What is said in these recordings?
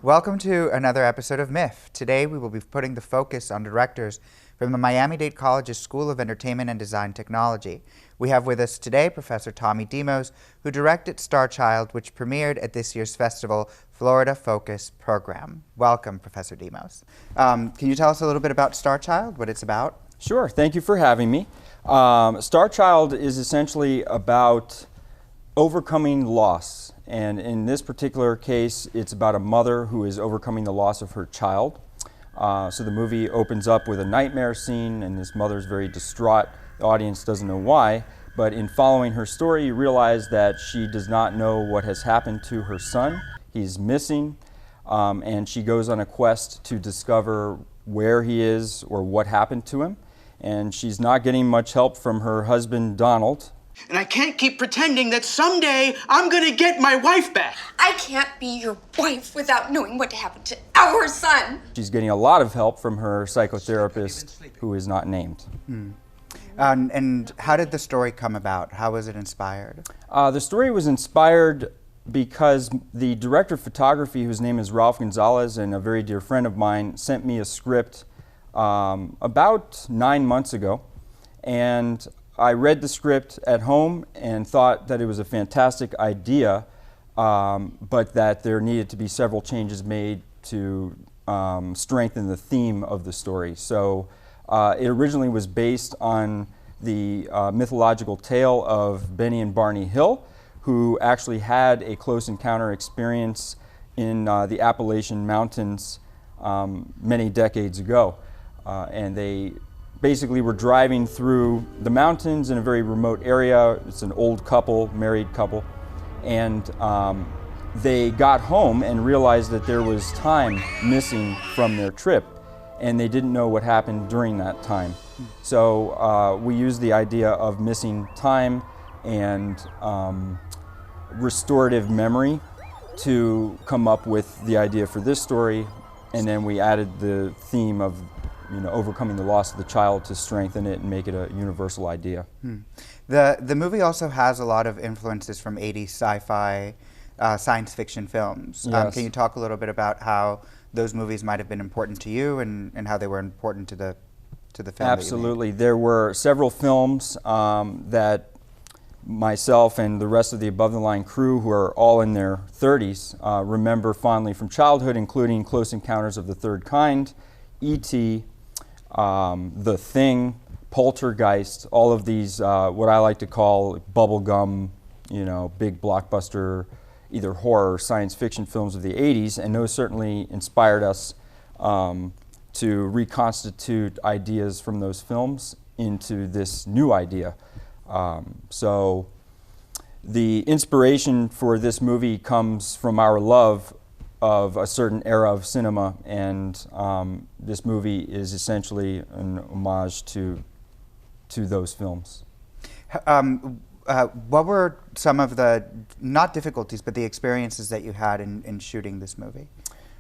Welcome to another episode of Miff. Today we will be putting the focus on directors from the Miami-Dade College's School of Entertainment and Design Technology. We have with us today Professor Tommy Demos, who directed Starchild, which premiered at this year's festival, Florida Focus Program. Welcome, Professor Demos. Can you tell us a little bit about Starchild, what it's about? Sure, thank you for having me. Starchild is essentially about overcoming loss. And in this particular case, it's about a mother who is overcoming the loss of her child. So the movie opens up with a nightmare scene, and this mother's very distraught. The audience doesn't know why, but in following her story, you realize that she does not know what has happened to her son. He's missing, and she goes on a quest to discover where he is or what happened to him. And she's not getting much help from her husband, Donald. And I can't keep pretending that someday I'm gonna get my wife back. I can't be your wife without knowing what happened to our son. She's getting a lot of help from her psychotherapist, who is not named. And how did the story come about? How was it inspired? The story was inspired because the director of photography, whose name is Agustin Gonzalez, and a very dear friend of mine, sent me a script about 9 months ago. And I read the script at home and thought that it was a fantastic idea, but that there needed to be several changes made to strengthen the theme of the story. So it originally was based on the mythological tale of Benny and Barney Hill, who actually had a close encounter experience in the Appalachian Mountains many decades ago. And they basically were driving through the mountains in a very remote area. It's an old couple, married couple, and they got home and realized that there was time missing from their trip, and they didn't know what happened during that time. So we used the idea of missing time and restorative memory to come up with the idea for this story, and then we added the theme of overcoming the loss of the child to strengthen it and make it a universal idea. The movie also has a lot of influences from 80s sci-fi, science fiction films. Yes. Can you talk a little bit about how those movies might have been important to you and how they were important to the film? Absolutely. There were several films that myself and the rest of the Above the Line crew, who are all in their 30s, remember fondly from childhood, including Close Encounters of the Third Kind, E.T., The Thing, Poltergeist, all of these, what I like to call bubblegum, big blockbuster, either horror or science fiction films of the 80s, and those certainly inspired us to reconstitute ideas from those films into this new idea. So the inspiration for this movie comes from our love of a certain era of cinema, and this movie is essentially an homage to those films. What were some of the, not difficulties, but the experiences that you had in shooting this movie?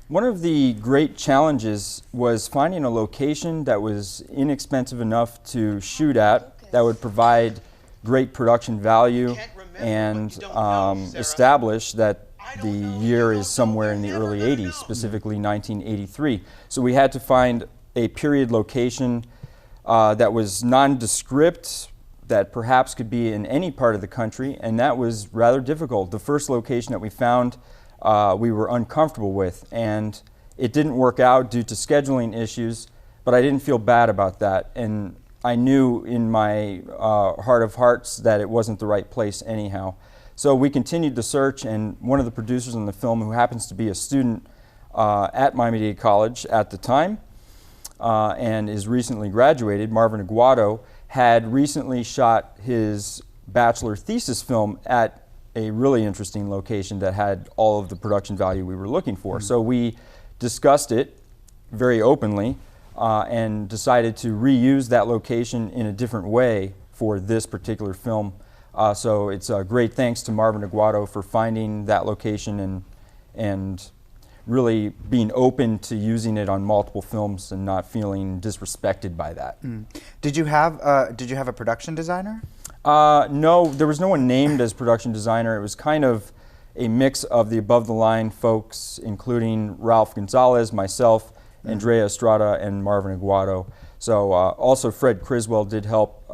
One of the great challenges was finding a location that was inexpensive enough to shoot at, that would provide great production value and establish that the year is somewhere in the early 80s, specifically 1983. So we had to find a period location that was nondescript, that perhaps could be in any part of the country, and that was rather difficult. The first location that we found we were uncomfortable with, and it didn't work out due to scheduling issues, but I didn't feel bad about that. And I knew in my heart of hearts that it wasn't the right place anyhow. So we continued the search, and one of the producers on the film, who happens to be a student at Miami-Dade College at the time and is recently graduated, Marvin Aguado, had recently shot his bachelor thesis film at a really interesting location that had all of the production value we were looking for. So we discussed it very openly and decided to reuse that location in a different way for this particular film. So it's a great thanks to Marvin Aguado for finding that location and really being open to using it on multiple films and not feeling disrespected by that. Did you have a production designer? No, there was no one named as production designer. It was kind of a mix of the above-the-line folks, including Ralph Gonzalez, myself, Andrea Estrada, and Marvin Aguado. So also Fred Criswell did help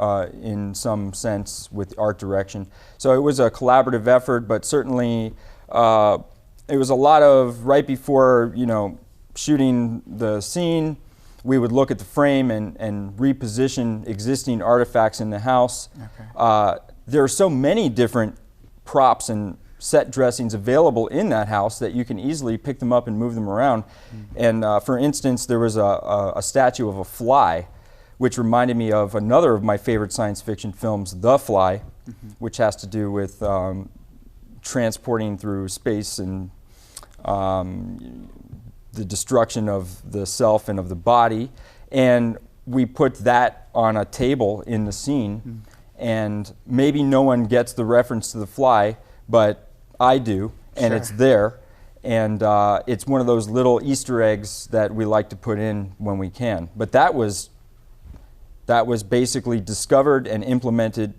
in some sense with art direction. So it was a collaborative effort, but certainly it was a lot of, right before, you know, shooting the scene, we would look at the frame and reposition existing artifacts in the house. Okay. There are so many different props and set dressings available in that house that you can easily pick them up and move them around. And for instance, there was a statue of a fly, which reminded me of another of my favorite science fiction films, The Fly, which has to do with transporting through space and the destruction of the self and of the body. And we put that on a table in the scene, and maybe no one gets the reference to the fly, but I do, and it's there, and it's one of those little Easter eggs that we like to put in when we can. But that was basically discovered and implemented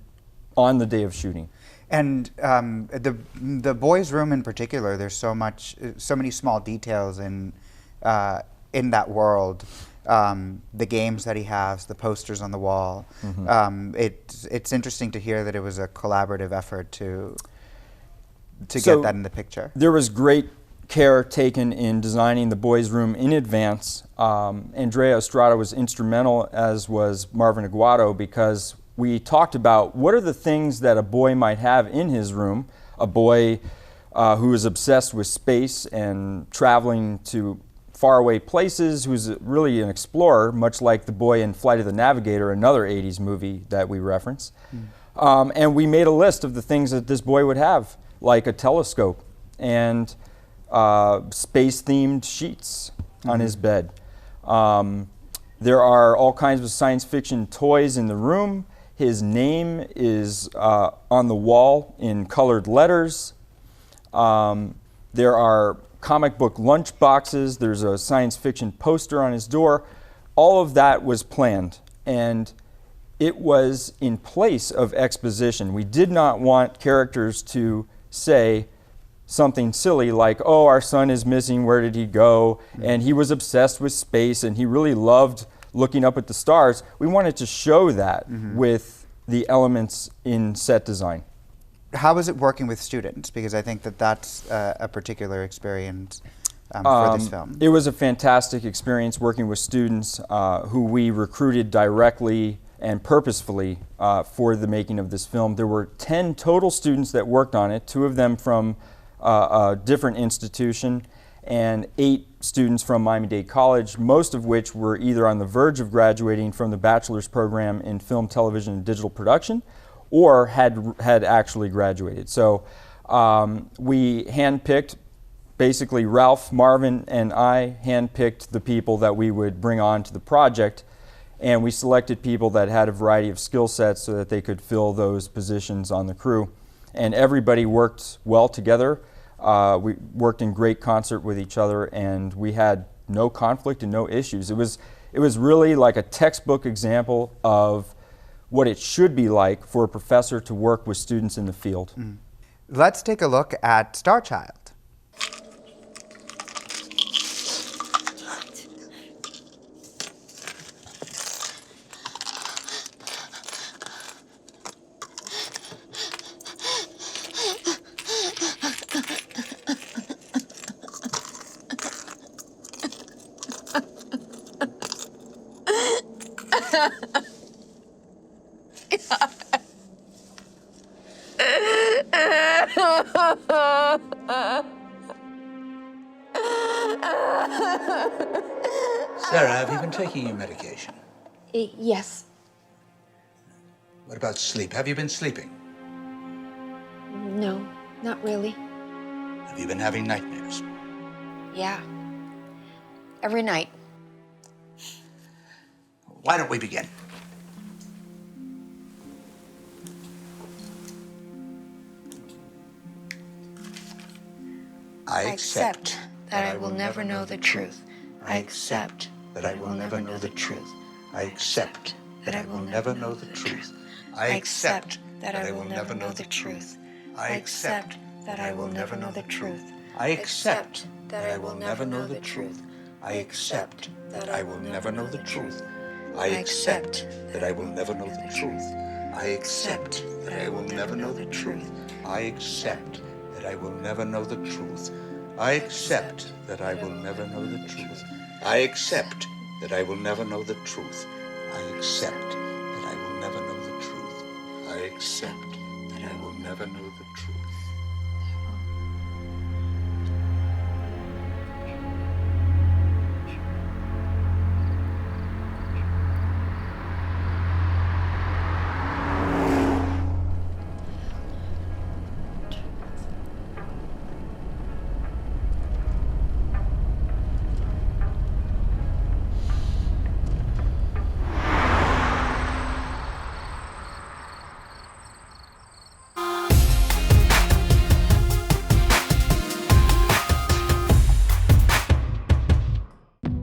on the day of shooting. And the boys' room in particular, there's so many small details in that world. The games that he has, the posters on the wall. It's interesting to hear that it was a collaborative effort to get that in the picture. There was great care taken in designing the boys' room in advance. Andrea Estrada was instrumental, as was Marvin Aguado, because we talked about what are the things that a boy might have in his room, a boy who is obsessed with space and traveling to faraway places, who's really an explorer, much like the boy in Flight of the Navigator, another 80s movie that we reference. And we made a list of the things that this boy would have, like a telescope and space-themed sheets on his bed. There are all kinds of science fiction toys in the room. His name is on the wall in colored letters. There are comic book lunch boxes. There's a science fiction poster on his door. All of that was planned, and it was in place of exposition. We did not want characters to say something silly like, oh, our son is missing, where did he go? And he was obsessed with space and he really loved looking up at the stars. We wanted to show that with the elements in set design. How was it working with students? Because I think that that's a particular experience for this film. It was a fantastic experience working with students who we recruited directly and purposefully for the making of this film. There were 10 total students that worked on it, 2 of them from a different institution, and 8 students from Miami-Dade College, most of which were either on the verge of graduating from the bachelor's program in film, television, and digital production, or had actually graduated. So we handpicked, basically Ralph, Marvin, and I handpicked the people that we would bring on to the project, and we selected people that had a variety of skill sets so that they could fill those positions on the crew. And everybody worked well together. We worked in great concert with each other, and we had no conflict and no issues. It was really like a textbook example of what it should be like for a professor to work with students in the field. Let's take a look at Starchild. Sarah, have you been taking your medication? Yes. What about sleep? Have you been sleeping? No, not really. Have you been having nightmares? Yeah. Every night. Why don't we begin? I accept that I will never know the truth. I accept that I will never know the truth. I accept that I will never know the truth. I accept that I will never know the truth. I accept that I will never know the truth. I accept that I will never know the truth. I accept that I will never know the truth. I accept that I will never know the truth. I accept that I will never know the truth. I accept that I will never know the truth. I accept that I will never know the truth. I accept that I will never know the truth. I accept that I will never know the truth. I accept that I will never know the truth.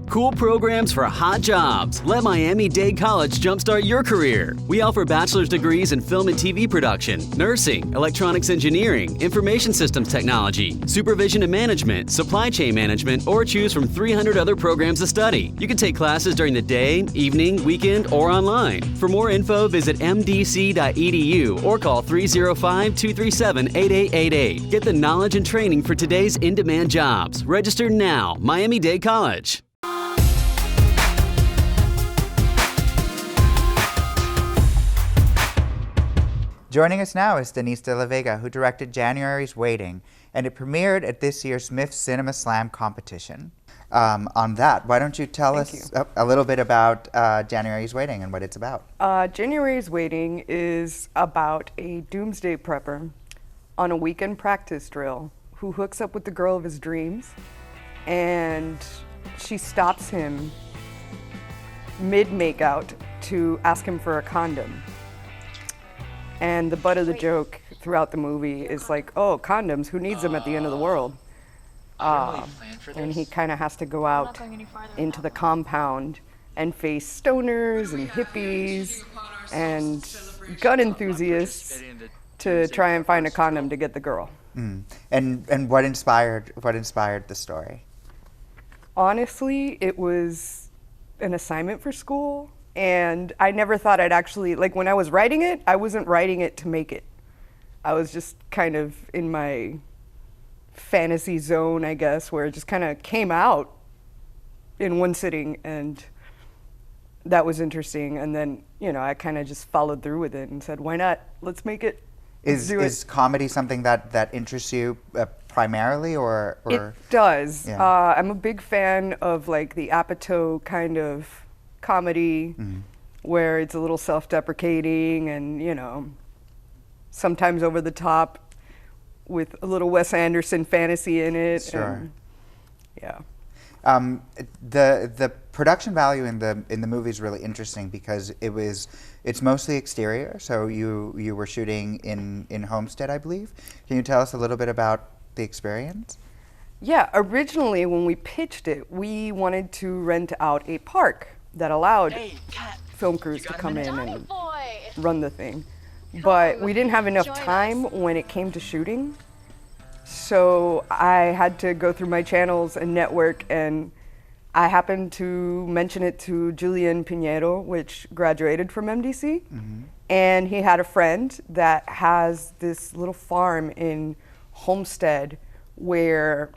Cool programs for hot jobs. Let Miami-Dade College jumpstart your career. We offer bachelor's degrees in film and TV production, nursing, electronics engineering, information systems technology, supervision and management, supply chain management, or choose from 300 other programs to study. You can take classes during the day, evening, weekend, or online. For more info, visit MDC.edu or call 305-237-8888. Get the knowledge and training for today's in-demand jobs. Register now. Miami-Dade College. Joining us now is Denise de la Vega, who directed January's Waiting, and it premiered at this year's Miff Cinema Slam competition. On that, why don't you tell us a little bit about January's Waiting and what it's about? January's Waiting is about a doomsday prepper on a weekend practice drill who hooks up with the girl of his dreams, and she stops him mid-makeout to ask him for a condom. And the butt of the joke throughout the movie is like, oh, condoms, who needs them at the end of the world? And he kind of has to go out into the compound and face stoners and hippies and gun enthusiasts to try and find a condom to get the girl. And what inspired the story? Honestly, it was an assignment for school. And I never thought I'd actually, like when I was writing it, I wasn't writing it to make it. I was just kind of in my fantasy zone, I guess, where it just kind of came out in one sitting, and that was interesting. And then, you know, I kind of just followed through with it and said, why not? Let's make it. Is comedy something that interests you primarily, or? It does. Yeah. I'm a big fan of like the Apatow kind of comedy where it's a little self-deprecating and, you know, sometimes over the top with a little Wes Anderson fantasy in it. Sure. And, yeah. The production value in the movie is really interesting because it's mostly exterior. So you were shooting in Homestead, I believe. Can you tell us a little bit about the experience? Yeah, originally when we pitched it, we wanted to rent out a park that allowed film crews to come in and run the thing. But we didn't have enough time when it came to shooting. So I had to go through my channels and network, and I happened to mention it to Julian Pinheiro, which graduated from MDC. And he had a friend that has this little farm in Homestead where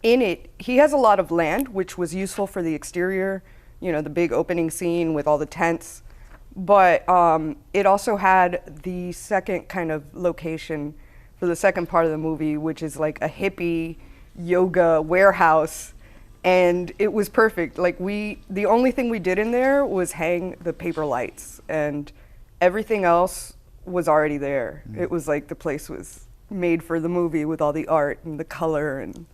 in it, he has a lot of land, which was useful for the exterior, you know, the big opening scene with all the tents. But it also had the second kind of location for the second part of the movie, which is like a hippie yoga warehouse. And it was perfect. Like the only thing we did in there was hang the paper lights, and everything else was already there. It was like the place was made for the movie with all the art and the color. And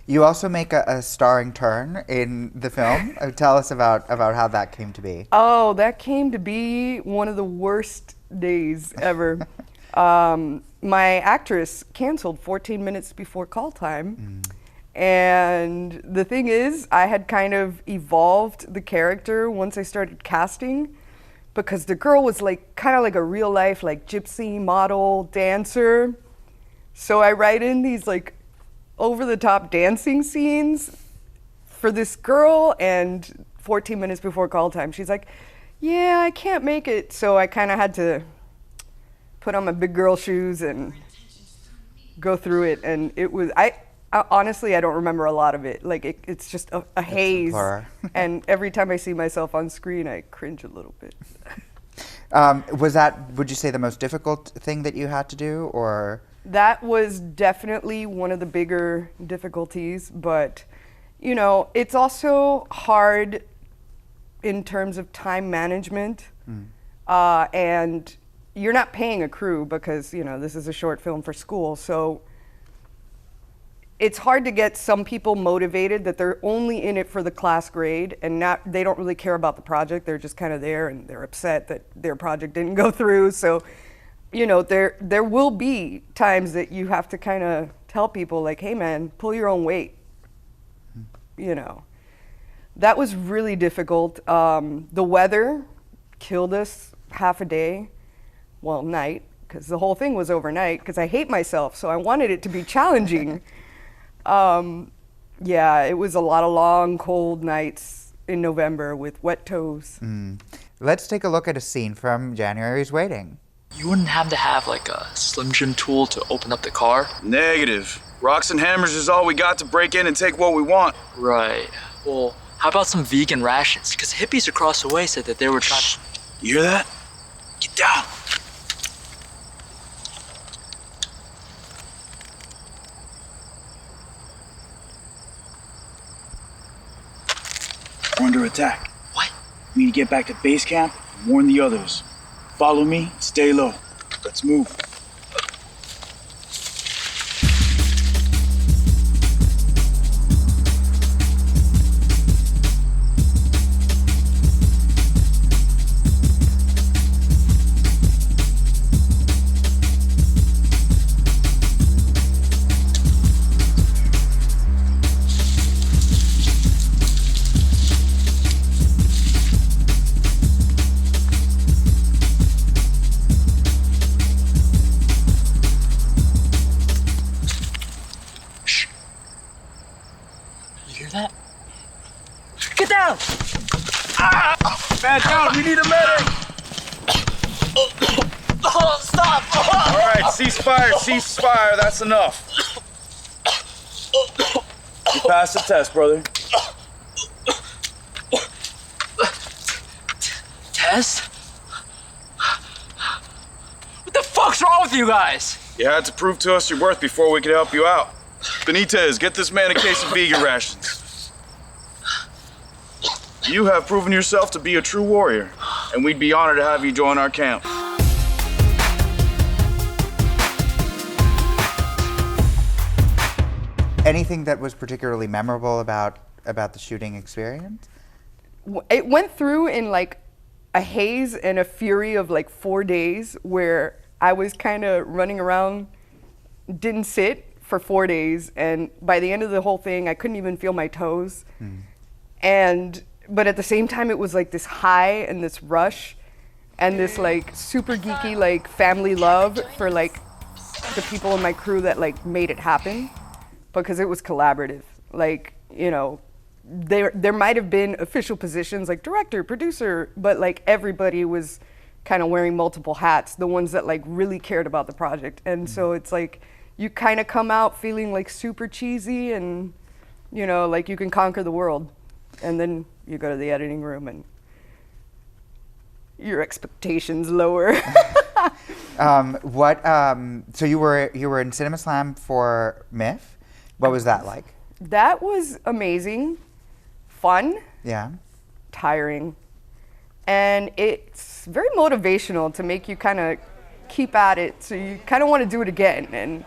you also make a starring turn in the film. Tell us about how that came to be. Oh, that came to be one of the worst days ever. My actress canceled 14 minutes before call time. And the thing is, I had kind of evolved the character once I started casting, because the girl was like kind of like a real life like gypsy model dancer, So I write in these like over-the-top dancing scenes for this girl, and 14 minutes before call time, she's like, yeah, I can't make it. So I kind of had to put on my big girl shoes and go through it. And it was, I honestly, I don't remember a lot of it. Like it's just a haze. And every time I see myself on screen, I cringe a little bit. Was that, would you say, the most difficult thing that you had to do, or? That was definitely one of the bigger difficulties, but you know, it's also hard in terms of time management, and you're not paying a crew because, you know, this is a short film for school, so it's hard to get some people motivated that they're only in it for the class grade and they don't really care about the project. They're just kind of there and they're upset that their project didn't go through. So, you know, there will be times that you have to kind of tell people like, hey man, pull your own weight, you know. That was really difficult. The weather killed us half a day, well, night, because the whole thing was overnight, because I hate myself, so I wanted it to be challenging. Yeah, it was a lot of long, cold nights in November with wet toes. Let's take a look at a scene from January's Waiting. You wouldn't have to have like a Slim Jim tool to open up the car? Negative. Rocks and hammers is all we got to break in and take what we want. Right. Well, how about some vegan rations? Because hippies across the way said that they were trying to... You hear that? Get down. We're under attack. What? We need to get back to base camp and warn the others. Follow me, stay low. Let's move. That? Get down! Man down, we need a medic! Oh, stop! All right, cease fire, that's enough. You passed the test, brother. Test? What the fuck's wrong with you guys? You had to prove to us your worth before we could help you out. Benitez, get this man a case of vegan rations. You have proven yourself to be a true warrior, and we'd be honored to have you join our camp. Anything that was particularly memorable about the shooting experience? It went through in like a haze and a fury of like 4 days where I was kind of running around, didn't sit for 4 days, and by the end of the whole thing, I couldn't even feel my toes. But at the same time, it was like this high and this rush and this like super geeky like family love for like the people in my crew that like made it happen, because it was collaborative. Like, you know, there might have been official positions like director, producer, but like everybody was kind of wearing multiple hats, the ones that like really cared about the project. And so it's like, you kind of come out feeling like super cheesy and, you know, like you can conquer the world. And then you go to the editing room and your expectations lower. So you were in Cinema Slam for Miff. What was that like? That was amazing, fun, yeah, tiring, and it's very motivational to make you kind of keep at it. So you kind of want to do it again, and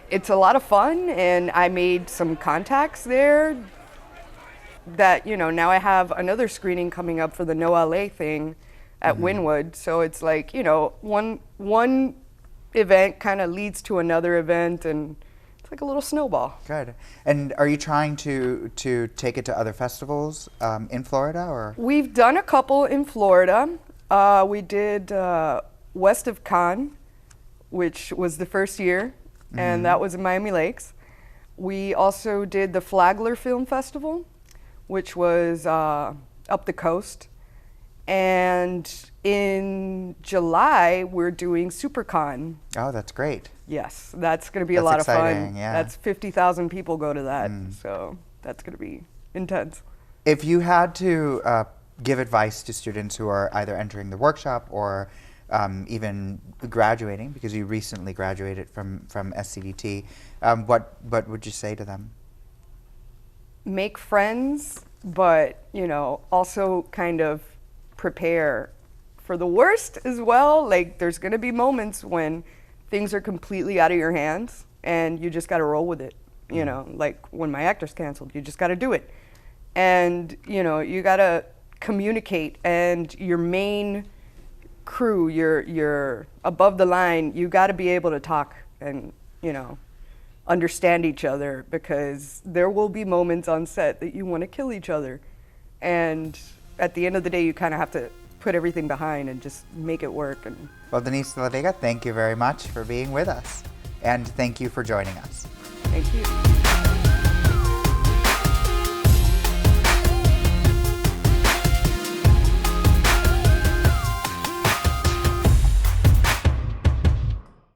it's a lot of fun. And I made some contacts there that, you know, now I have another screening coming up for the No LA thing at Wynwood. So it's like, you know, one event kind of leads to another event, and it's like a little snowball. Good. And are you trying to take it to other festivals in Florida, or? We've done a couple in Florida. We did West of Cannes, which was the first year and that was in Miami Lakes. We also did the Flagler Film Festival, which was up the coast. And in July, we're doing SuperCon. Oh, that's great. Yes, that's going to be a lot of fun. Yeah. That's 50,000 people go to that, so that's going to be intense. If you had to give advice to students who are either entering the workshop or even graduating, because you recently graduated from SCDT, what would you say to them? Make friends, but also kind of prepare for the worst as well. Like, there's going to be moments when things are completely out of your hands and you just got to roll with it. Like when my actor's canceled, you just got to do it. And you got to communicate, and your main crew, you're above the line, you got to be able to talk and understand each other, because there will be moments on set that you want to kill each other, and at the end of the day you kind of have to put everything behind and just make it work. And well, Denise de la Vega, thank you very much for being with us, and thank you for joining us. Thank you.